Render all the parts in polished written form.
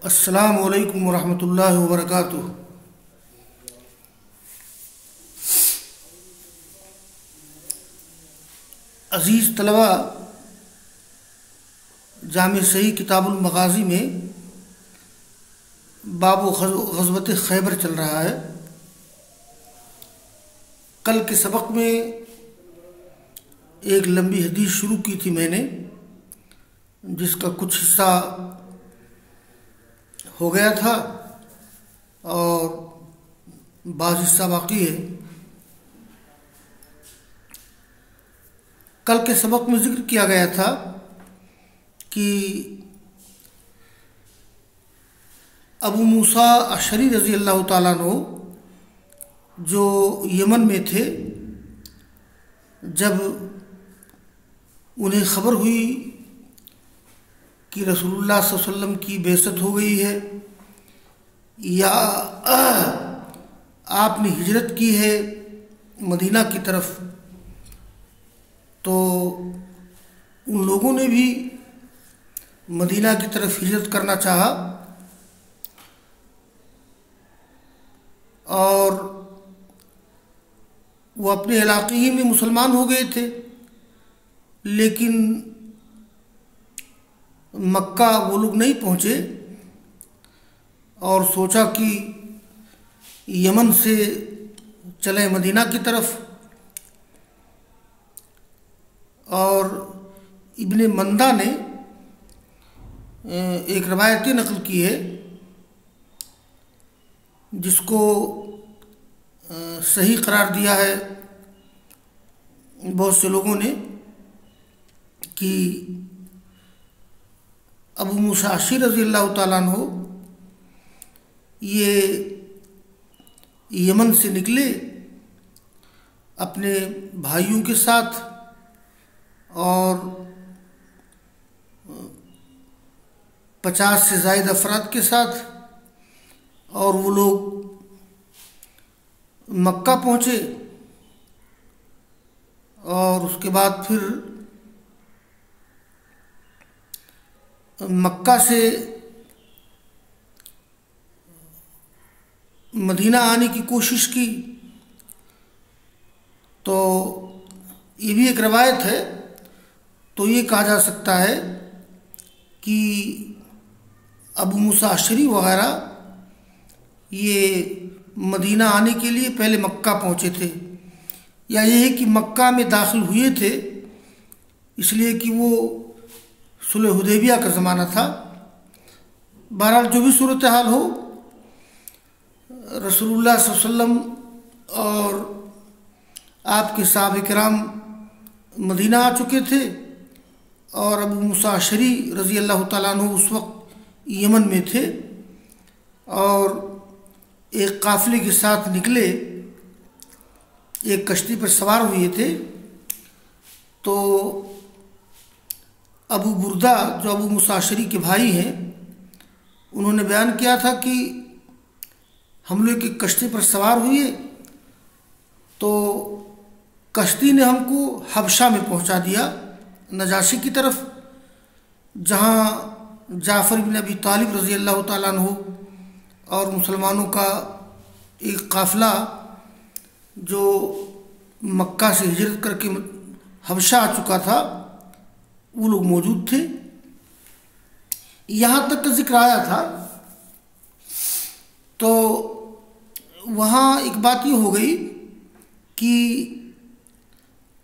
अस्सलामु अलैकुम वरहमतुल्लाहि वबरकातुहू। अज़ीज़ तलबा, जामे सही किताबुल मगाज़ी में बाबु ग़ज़वत खैबर चल रहा है। कल के सबक में एक लंबी हदीस शुरू की थी मैंने, जिसका कुछ हिस्सा हो गया था और बाज़ हिस्सा बाकी है। कल के सबक में जिक्र किया गया था कि अबू मूसा अशरी रज़ी अल्लाह ताला अन्हु जो यमन में थे, जब उन्हें ख़बर हुई कि रसूलुल्लाह सल्लल्लाहु अलैहि वसल्लम की बेइज्जत हो गई है या आपने हिजरत की है मदीना की तरफ, तो उन लोगों ने भी मदीना की तरफ हिजरत करना चाहा और वो अपने इलाके ही में मुसलमान हो गए थे। लेकिन मक्का वो लोग नहीं पहुँचे और सोचा कि यमन से चले मदीना की तरफ। और इब्ने मंदा ने एक रवायत नकल की है, जिसको सही करार दिया है बहुत से लोगों ने, कि अबू मूसा अशरी रज़ी अल्लाह ताला अन्हु ये यमन से निकले अपने भाइयों के साथ और 50 से ज़ायद अफराद के साथ, और वो लोग मक्का पहुँचे और उसके बाद फिर मक्का से मदीना आने की कोशिश की। तो ये भी एक रवायत है। तो ये कहा जा सकता है कि अबू मूसा अशरी वगैरह ये मदीना आने के लिए पहले मक्का पहुँचे थे, या ये है कि मक्का में दाखिल हुए थे इसलिए कि वो सुलह हुदैबिया का ज़माना था। बहरहाल जो भी सूरत हाल हो, रसूलुल्लाह सल्लल्लाहु अलैहि वसल्लम और आपके सहाबा किराम मदीना आ चुके थे और अबू मूसा अशरी रज़ी अल्लाह ताला अन्हु उस वक्त यमन में थे और एक काफ़िले के साथ निकले, एक कश्ती पर सवार हुए थे। तो अबू बुर्दा जो अबू मूसा अशरी के भाई हैं, उन्होंने बयान किया था कि हम लोग एक कश्ती पर सवार हुए तो कश्ती ने हमको हबशा में पहुंचा दिया, नजाशी की तरफ, जहां जाफ़र इब्न अबी तालिब रज़ी अल्लाह ताला अन्हु और मुसलमानों का एक काफ़िला जो मक्का से हिजरत करके हबशा आ चुका था, वो लोग मौजूद थे। यहाँ तक का जिक्र आया था। तो वहाँ एक बात ये हो गई कि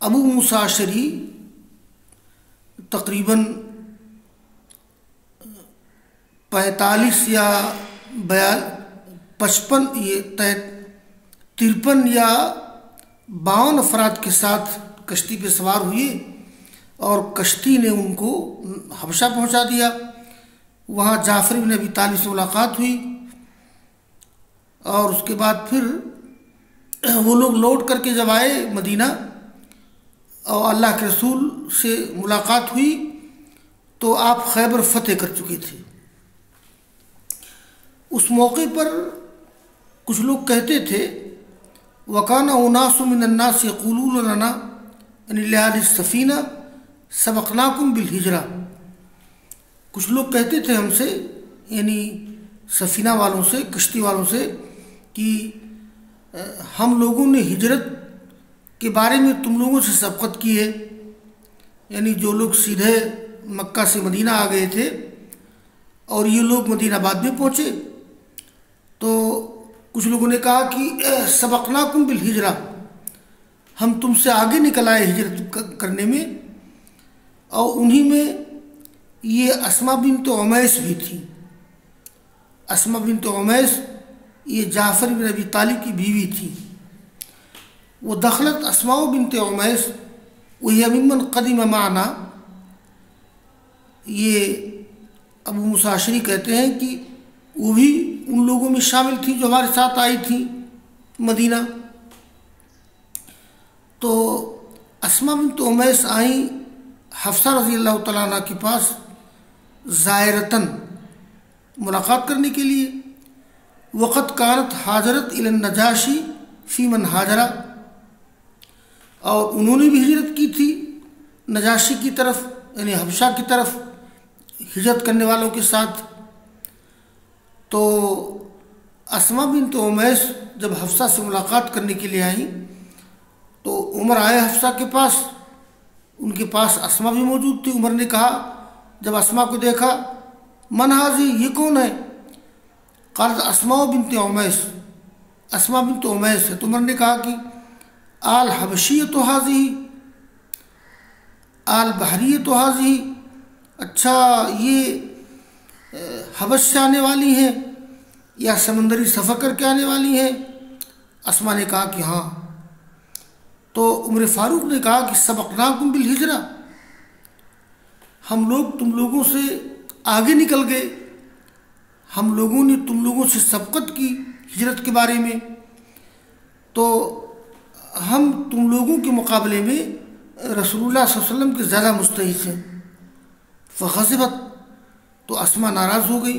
अबू मूसा अशरी तकरीबन 45 या 55 ये 53 या 52 अफराद के साथ कश्ती पे सवार हुए और कश्ती ने उनको हबशा पहुंचा दिया। वहाँ जाफ़र इब्न अबी तालिब से मुलाकात हुई और उसके बाद फिर वो लोग लौट करके जब आए मदीना और अल्लाह के रसूल से मुलाकात हुई तो आप खैबर फतेह कर चुके थे। उस मौके पर कुछ लोग कहते थे, वकाना उनासु मिनन्नास यक़ूलून लना अनिल सफ़ीना सबक़नाकुम बिल हिजरा। कुछ लोग कहते थे हमसे, यानी सफ़ीना वालों से, कश्ती वालों से कि हम लोगों ने हिजरत के बारे में तुम लोगों से सबकत की है। यानी जो लोग सीधे मक्का से मदीना आ गए थे और ये लोग मदीना बाद में पहुँचे, तो कुछ लोगों ने कहा कि सबकनाकुम बिल हिजरा, हम तुमसे आगे निकल आए हिजरत करने में। और उन्हीं में ये अस्मा बिन्त उमैस भी थी। अस्मा बिन्त उमैस ये जाफ़र बिन अबी तालिब की बीवी थी। वो दखलत अस्मा बिन्त उमैस वही मिम्मन क़दिम माना। ये अबू मूसा अशरी कहते हैं कि वो भी उन लोगों में शामिल थी जो हमारे साथ आई थी मदीना। तो अस्मा बिन्त उमैस आई हफ्सा रज़ी अल्लाह तआला अन्हा के पास ज़ायरतन, मुलाकात करने के लिए। वक़्त कानत हाजरत इलन नजाशी फ़ी मन हाजरा, और उन्होंने भी हिजरत की थी नजाशी की तरफ, यानी हबशा की तरफ हिजरत करने वालों के साथ। तो अस्मा बिन्त उमैस जब हफ्सा से मुलाकात करने के लिए आई तो उमर आए हफ्सा के पास, उनके पास अस्मा भी मौजूद थी। उमर ने कहा जब अस्मा को देखा, मन हाजी, ये कौन है? क़ालत अस्मा बिन्त उमैस, अस्मा बिन्त उमैस है। तो उमर ने कहा कि आल हबशी तो हाजी, आल बहरी तो हाजी, अच्छा ये हबश से आने वाली हैं या समंदरी सफ़र करके आने वाली हैं? अस्मा ने कहा कि हाँ। तो उमर फ़ारूक ने कहा कि सबक़नाकुम बिल हिजरा, हम लोग तुम लोगों से आगे निकल गए, हम लोगों ने तुम लोगों से सबकत की हिजरत के बारे में, तो हम तुम लोगों के मुकाबले में रसूलुल्लाह सल्लल्लाहु अलैहि वसल्लम के ज़्यादा मुस्तहिक़ हैं। फ़ग़ज़िबत, तो अस्मा नाराज़ हो गई।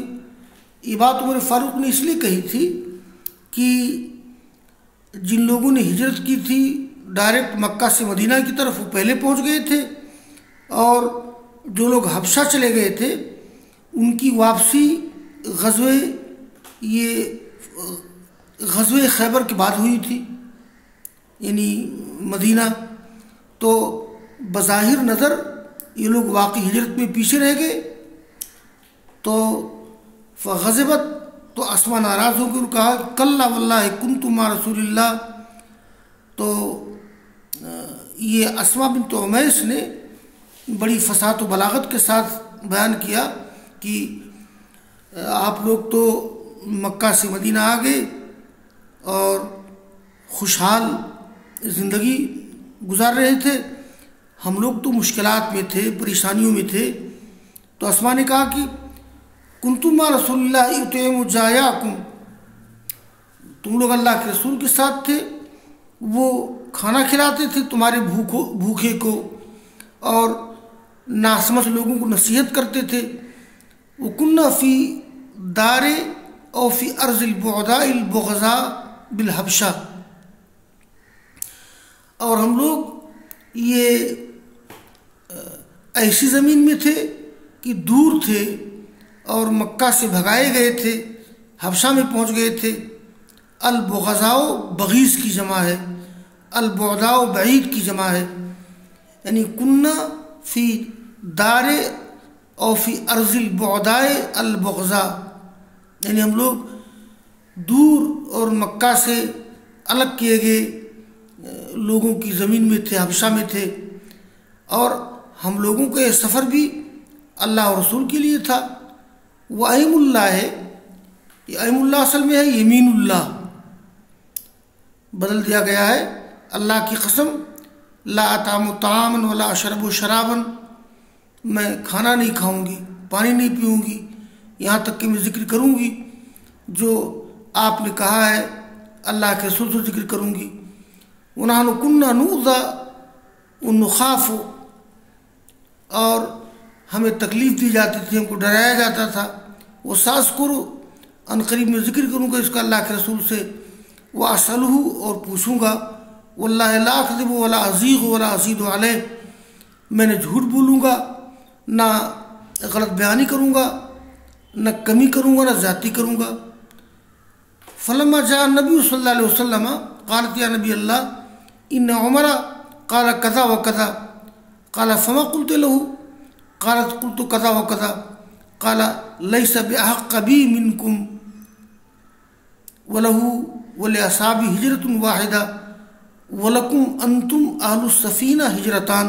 ये बात उमर फ़ारूक ने इसलिए कही थी कि जिन लोगों ने हिजरत की थी डायरेक्ट मक्का से मदीना की तरफ, वो पहले पहुंच गए थे, और जो लोग हबशा चले गए थे उनकी वापसी ग़ज़वे खैबर के बाद हुई थी, यानी मदीना। तो बज़ाहिर नज़र ये लोग वाकई हिजरत में पीछे रह गए। तो फ़ग़ज़िबत, तो अस्मा नाराज़ होकर कहा कल्ला वल्लाहि कुन्तु मा रसूलिल्लाह। तो ये अस्मा बिन्त उमैस ने बड़ी फसाहत व बलागत के साथ बयान किया कि आप लोग तो मक्का से मदीना आ गए और खुशहाल ज़िंदगी गुजार रहे थे, हम लोग तो मुश्किलात में थे, परेशानियों में थे। तो अस्मा ने कहा कि कुन्तु मा रसूलिल्लाह युतइमु जायाकुम, तुम लोग अल्लाह के रसूल के साथ थे, वो खाना खिलाते थे तुम्हारे भूखे को और नासमझ लोगों को नसीहत करते थे। वो कुन्ना फ़ी दारे और फ़ी अर्ज़िल बुअदाइल बुग़ज़ा बिल हबशा, और हम लोग ये ऐसी ज़मीन में थे कि दूर थे और मक्का से भगाए गए थे, हबशा में पहुंच गए थे। अल बुग़ज़ाओ बग़ीज़ की जमा है, अल बुअदाओ बईद की जमा है, यानी कुन्ना फ़ी दारे और फ़ी अर्ज़िल बुअदाए अल बुग़ज़ा, यानी हम लोग दूर और मक्का से अलग किए गए लोगों की ज़मीन में थे, हबशा में थे। और हम लोगों का यह सफ़र भी अल्लाह और रसूल के लिए था। वह अईमुल्लाह है, ये अईमुल्लाह असल में है यमीनुल्लाह, बदल दिया गया है। अल्लाह की कसम, ला अतामु तामन वला अशरबु शराबन, मैं खाना नहीं खाऊंगी, पानी नहीं पीऊँगी, यहाँ तक कि मैं ज़िक्र करूँगी जो आपने कहा है, अल्लाह के रसूल से ज़िक्र करूँगी। उन्हानु कुन्ना नूज़ा उन्नुखाफ़ु, और हमें तकलीफ़ दी जाती थी, हमको डराया जाता था। वो सास करो अनकरीब में ज़िक्र करूँगा इसका अल्लाह के रसूल से। वह असलहू, और पूछूँगा, वल्लाहि ला अकज़िबु वला अज़ीग़ु वला अज़ीदु अलैह, मैंने झूठ बोलूँगा ना गलत बयानी करूँगा न कमी करूँगा न ज़्यादती करूँगा। फलम्मा जा नबी सल्लल्लाहु अलैहि वसल्लम क़ालत या नबी अल्लाह इन्न उमर क़ाल कज़ा व कज़ा क़ाल फमा क़ुल्तु लहू क़ालत क़ुल्तु कज़ा व कज़ा क़ाल लैस बिअहक़्क़ बी मिनकुम वलहू वलिअस्हाबी हिजरतुन वाहिदा वलकुम अंतुम अहलुस सफ़ीना हिजरतान।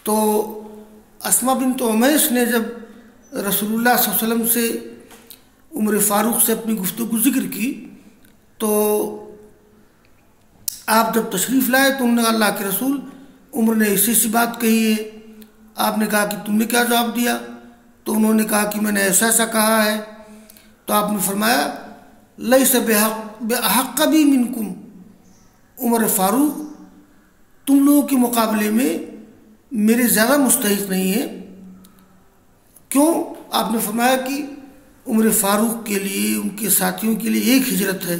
तो अस्मा बिन्त उमैस ने जब रसूलुल्लाह सल्लल्लाहु अलैहि वसल्लम से उम्र फ़ारूक से अपनी गुफ्तगू ज़िक्र की तो आप जब तशरीफ़ लाए तो उन्होंने अल्लाह के रसूल उम्र ने ऐसी सी बात कही है। आपने कहा कि तुमने क्या जवाब दिया? तो उन्होंने कहा कि मैंने ऐसा ऐसा कहा है। तो आपने फरमाया लैस बिअहक़्क़ बी मिनकुम, उमर फ़ारूक तुम लोगों के मुकाबले में मेरे ज़्यादा मुस्तहिक़ नहीं है। क्यों? आपने फरमाया कि उमर फ़ारूक के लिए उनके साथियों के लिए एक हिजरत है,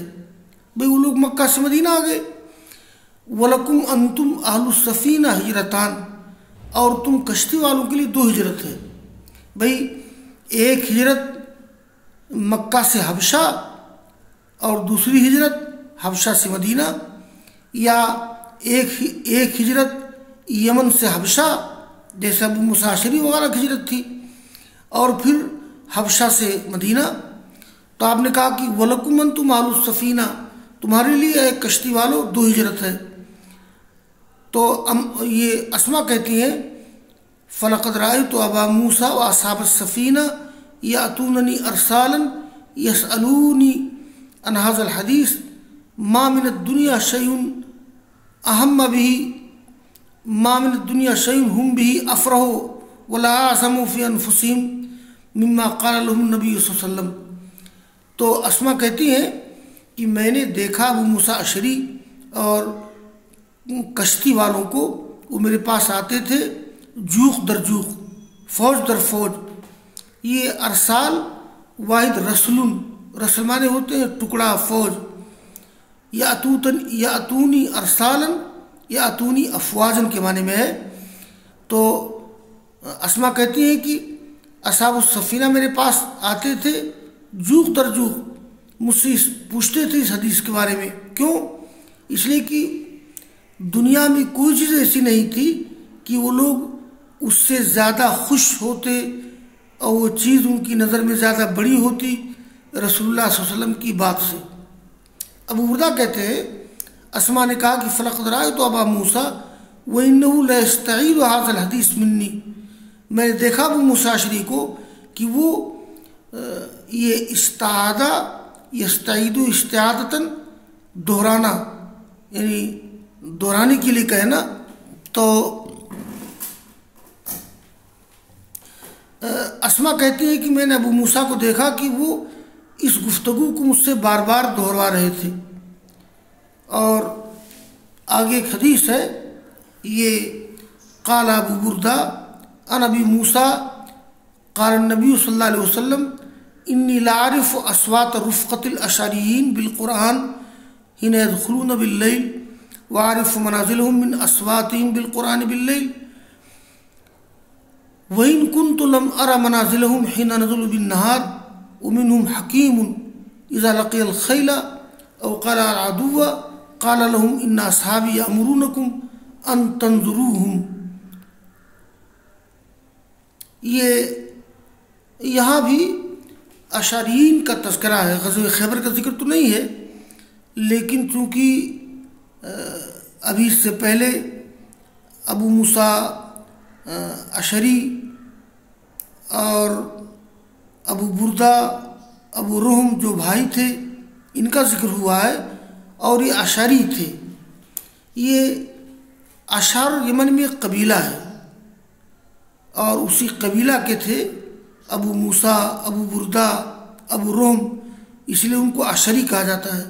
भाई वो लोग मक्का से मदीना आ गए। वलकुम अंतुम अहलुस सफ़ीना हिजरतान, और तुम कश्ती वालों के लिए दो हिजरत है। भाई एक हिजरत मक्का से हबशा और दूसरी हिजरत हबशा से मदीना, या एक हिजरत यमन से हबशा जैसे अबू मूसा अशअरी वगैरह की हिजरत थी, और फिर हबशा से मदीना। तो आपने कहा कि वलकुम अंतुम अहलुस सफ़ीना, तुम्हारे लिए कश्ती वालों दो हिजरत है। तो ये अस्मा कहती हैं फ़लक़द रअयतु अबा मूसा व अस्हाब सफ़ीना यातूननी अरसालन यसअलूनी अन हाज़ल हदीस मा मिन दुनिया शैउन अहम्म बिही मा मिन दुनिया शैउन हुम बिही अफ़रहु वला अअज़मु फ़ी अनफ़ुसिहिम मिम्मा क़ाल लहुम नबी सल्लल्लाहु अलैहि वसल्लम। तो अस्मा कहती हैं कि मैंने देखा अबू मूसा अशअरी और कश्ती वालों को, वो मेरे पास आते थे जूख दर जूख, फ़ौज दर फ़ौज। ये अरसाल वाहिद रसलुन, रसल माने होते हैं टुकड़ा फ़ौज। यातूनी अरसालन यातूनी अफवाजन के माने में है। तो अस्मा कहती हैं कि अस्हाबुस सफ़ीना मेरे पास आते थे जूख दर जूख, मुझसे पूछते थे इस हदीस के बारे में। क्यों? इसलिए कि दुनिया में कोई चीज़ ऐसी नहीं थी कि वो लोग उससे ज़्यादा खुश होते और वो चीज़ उनकी नज़र में ज़्यादा बड़ी होती रसूलुल्लाह सल्लल्लाहु अलैहि वसल्लम की बात से। अबू बुर्दा कहते हैं अस्मा ने कहा कि फ़लक़द रअयतु अबा मूसा व इन्नहु लयस्तईदु हाज़ल हदीस मिन्नी, मैंने देखा अबू मूसा अशअरी को कि वो ये इस्तादा यस्तईदु इस्तिआदतन दोहराना, यानी दोहराने के लिए कहना। तो अस्मा कहती है कि मैंने अबू मूसा को देखा कि वो इस गुफ्तगू को मुझसे बार बार दोहरा रहे थे। और आगे एक हदीस है, ये क़ाल अबू बुर्दा अन अबी मूसा क़ाल नबी सल्लल्लाहु अलैहि वसल्लम इन्नी लारिफ़ु अस्वात रुफ़क़तिल अशअरिय्यीन बिल क़ुरआन हिन यदख़ुलून बिल लैल व आरिफ़ु मनाज़िलहुम मिन अस्वातिहिम बिल क़ुरआन बिल लैल व इन कुन्तु लम अरा मनाज़िलहुम हिन नज़लु बिन नहार व मिनहुम हकीमुन इज़ा लक़ियल ख़ैला औ क़ाला अल अदुव्व क़ाला लहुम इन्ना अस्हाबी यअमुरूनकुम अन तंज़ुरूहुम। ये यहाँ भी अशअरिय्यीन का तज़किरा है, ग़ज़वे खैबर का जिक्र तो नहीं है, लेकिन चूँकि अभी इससे पहले अबू मूसा अशअरी और अबू बुर्दा अबू रुहम जो भाई थे इनका जिक्र हुआ है, और ये अशअरी थे। ये अशअर यमन में एक कबीला है और उसी कबीला के थे अबू मूसा, अबू बुर्दा, अबू रुहम, इसलिए उनको अशअरी कहा जाता है,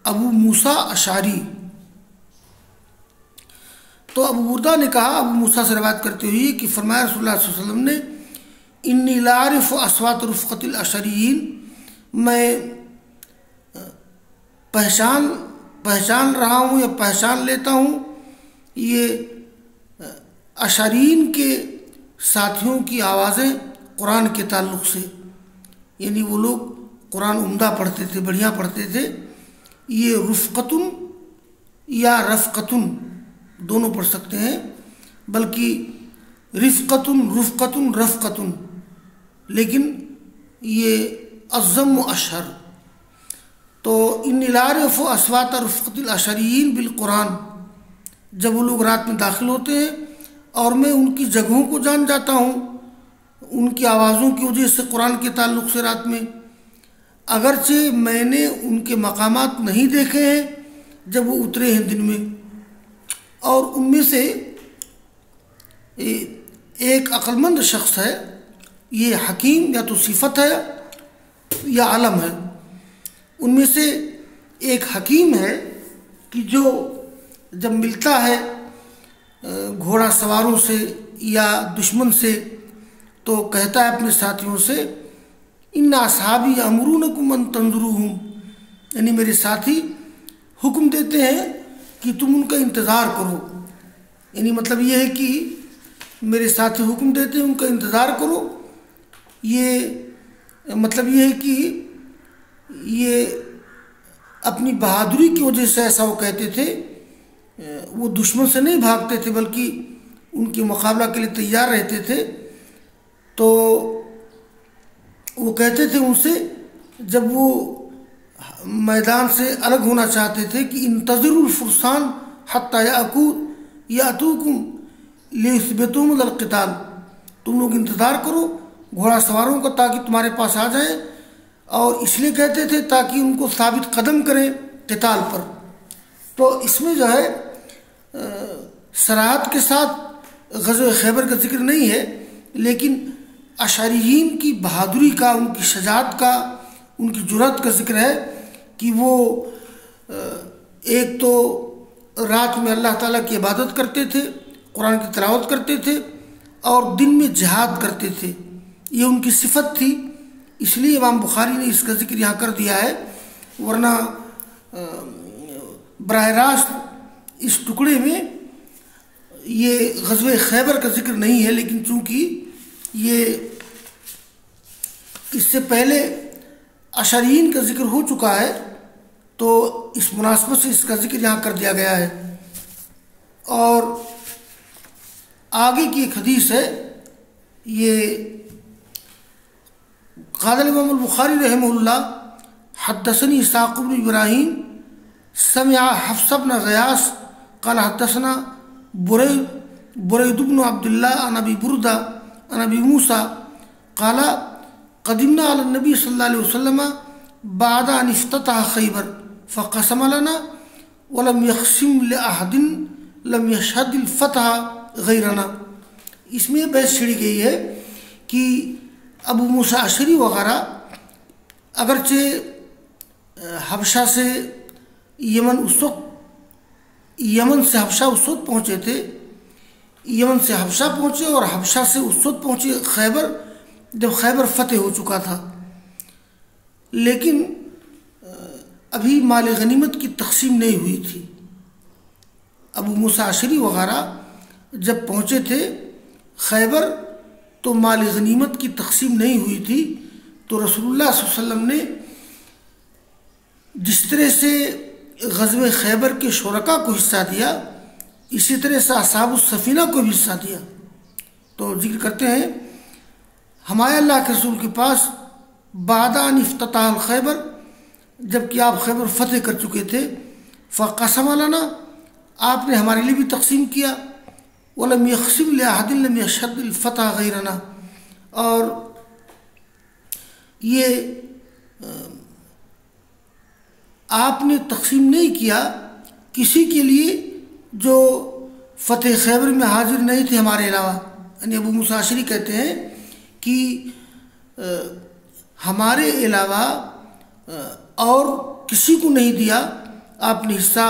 अबू मूसा अशअरी। तो अबू बुर्दा ने कहा अबू मूसा से रवायत करते हुए कि फरमाया रसूलुल्लाह सल्लल्लाहु अलैहि वसल्लम ने इन्नी लारिफ़ु अस्वात रुफ़क़तिल अशअरिय्यीन, मैं पहचान रहा हूँ या पहचान लेता हूँ ये अशअरिय्यीन के साथियों की आवाज़ें कुरान के ताल्लुक़ से, यानी वो लोग कुरान उम्दा पढ़ते थे, बढ़िया पढ़ते थे। ये रुफ़क़तुन या रफ़क़तुन दोनों पढ़ सकते हैं, बल्कि रिफ़क़तुन, रुफ़क़तुन, रफ़क़तुन, लेकिन ये अज़्ज़म अशहर। तो इन लारिफ़ अस्वात रुफ़क़तिल अशरीन बिल कुरान, जब वो लोग रात में दाखिल होते हैं और मैं उनकी जगहों को जान जाता हूँ उनकी आवाज़ों की वजह से कुरान के ताल्लुक़ से रात में, अगरचे मैंने उनके मकामात नहीं देखे हैं जब वो उतरे हैं दिन में। और उनमें से एक अक्लमंद शख्स है, ये हकीम या तो सिफत है या आलम है। उनमें से एक हकीम है कि जो जब मिलता है घोड़ा सवारों से या दुश्मन से तो कहता है अपने साथियों से, इन्ना असहाबी अमरूनकुम अन तंजुरूहुम, यानी मेरे साथी हुक्म देते हैं कि तुम उनका इंतज़ार करो। यानी मतलब ये है कि मेरे साथी हुक्म देते हैं उनका इंतज़ार करो। ये मतलब ये है कि ये अपनी बहादुरी की वजह से ऐसा वो कहते थे। वो दुश्मन से नहीं भागते थे बल्कि उनके मुकाबला के लिए तैयार रहते थे। तो वो कहते थे उनसे, जब वो मैदान से अलग होना चाहते थे, कि इंतज़िरुल फुरसान हत्ता यातूकुम लियुस्बितुहुम अल क़िताल, तुम लोग इंतज़ार करो घोड़ा सवारों का ताकि तुम्हारे पास आ जाए। और इसलिए कहते थे ताकि उनको साबित कदम करें क़िताल पर। तो इसमें जो है सराहत के साथ ग़ज़वे खैबर का जिक्र नहीं है, लेकिन अशरीयीन की बहादुरी का, उनकी शजाअत का, उनकी जुर्रत का जिक्र है कि वो एक तो रात में अल्लाह ताला की इबादत करते थे, कुरान की तिलावत करते थे और दिन में जिहाद करते थे। ये उनकी सिफत थी, इसलिए इमाम बुखारी ने इसका जिक्र यहाँ कर दिया है। वरना बराह रास्त इस टुकड़े में ये ग़ज़वे खैबर का जिक्र नहीं है, लेकिन चूँकि ये इससे पहले अशरीयीन का जिक्र हो चुका है तो इस मुनासबत से इसका जिक्र यहाँ कर दिया गया है। और आगे की एक हदीस है, ये क़ाल इमाम बुखारी रहमहुल्लाह हद्दसनी इस्हाक़ इब्न इब्राहीम समिअ हफ्स इब्न ग़ियास क़ाल हद्दसना बुरैद इब्न अब्दुल्लाह अन अबी बुरदा अन अबी मूसा क़ाल क़दिमना अला नबी सल्लल्लाहु अलैहि वसल्लम बाद अन इफ्ततह खैबर फ़क़सम लना वलम यक़सिम लिअहदिन लम यशहदिल फ़तह गैरना। इसमें बहस छिड़ी गई है कि अबू मूसा अशरी वग़ैरह अगरचे हबशा से यमन से हबशा उस वक्त पहुँचे थे, यमन से हबशा पहुँचे और हबशा से उस वक्त पहुँचे खैबर जब खैबर फतेह हो चुका था। लेकिन अभी माल गनीमत की तकसीम नहीं हुई थी। अबू मूसा अशरी वग़ैरह जब पहुँचे थे खैबर तो माल गनीमत की तकसीम नहीं हुई थी। तो रसूलुल्लाह सल्लल्लाहु अलैहि वसल्लम ने जिस तरह से ग़ज़वे खैबर के शुरका को हिस्सा दिया, इसी तरह से असहाबुस सफ़ीना को भी हिस्सा दिया। तो जिक्र करते हैं, हमारे अल्लाह के रसूल के पास बादान इफ्तताह खैबर, जबकि आप खैबर फतेह कर चुके थे, फ़क़सम लना, आपने हमारे लिए भी तकसीम किया, वलम यक़सिम लिअहदिन लम यशहदिल फ़तह गैरना, और ये आपने तकसीम नहीं किया किसी के लिए जो फ़तेह खैबर में हाजिर नहीं थे हमारे अलावा। यानी अबू मूसा अशरी कहते हैं कि हमारे अलावा और किसी को नहीं दिया आपने हिस्सा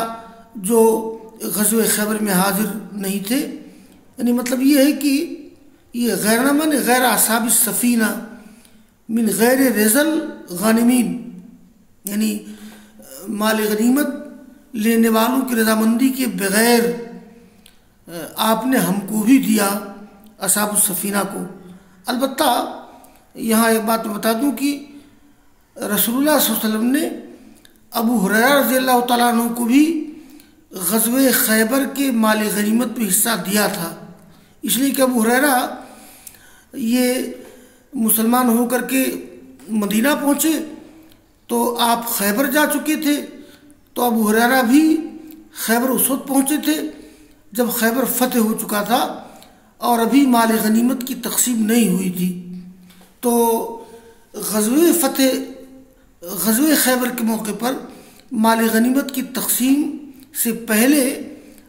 जो ग़ज़वे खैबर में हाजिर नहीं थे। यानी मतलब ये है कि ये गैरना माने गैर असहाब सफ़ीना मिन गैर रिज़ल गानिमीन, यानी माल गनीमत लेने वालों की रजामंदी के बग़ैर आपने हमको भी दिया असहाब सफ़ीना को। अलबत्ता यहाँ एक बात बता दूँ कि रसूलुल्लाह सल्लल्लाहु अलैहि वसल्लम ने अबू हुरैरा रज़ियल्लाहु तआला अन्हु को भी ग़ज़वे खैबर के माल गनीमत में हिस्सा दिया था। इसलिए कि अबू हुरैरा ये मुसलमान होकर के मदीना पहुँचे तो आप खैबर जा चुके थे, तो अबू हुरैरा भी खैबर उस वक्त पहुँचे थे जब खैबर फतेह हो चुका था और अभी माल गनीमत की तक़सीम नहीं हुई थी। तो ग़ज़वे खैबर के मौके पर माल गनीमत की तक़सीम से पहले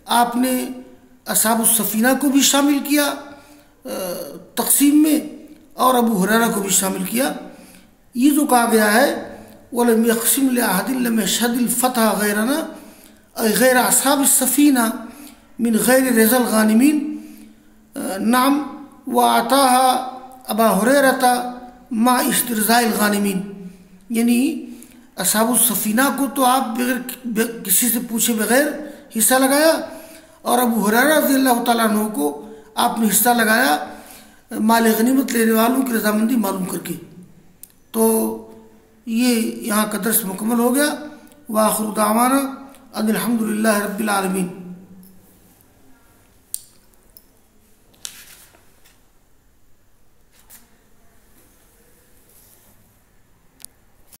आपने असहाबुस सफ़ीना को भी शामिल किया तक़सीम में और अबू हुरैरा को भी शामिल किया। ये जो कहा गया है वलम यक़सिम लिअहदिन लम यशहदिल फ़तह गैरना गैर असहाबिस सफ़ीना मिन गैर रिज़ल गानिमीन नाम व अताहा अबा हुरैरता मा इस्तिरज़ाइल गानिमीन, यानी असहाबुस सफ़ीना को तो आप बगैर किसी से पूछे बगैर हिस्सा लगाया और अबू हुरैरा रज़ियल्लाहु तआला अन्हु को आपने हिस्सा लगाया माल गनीमत लेने वालों की रजामंदी मालूम करके। तो ये यहाँ का दर्स मुकम्मल हो गया। व आखिर दावाना अनिल हम्दुलिल्लाहि रब्बिल आलमीन।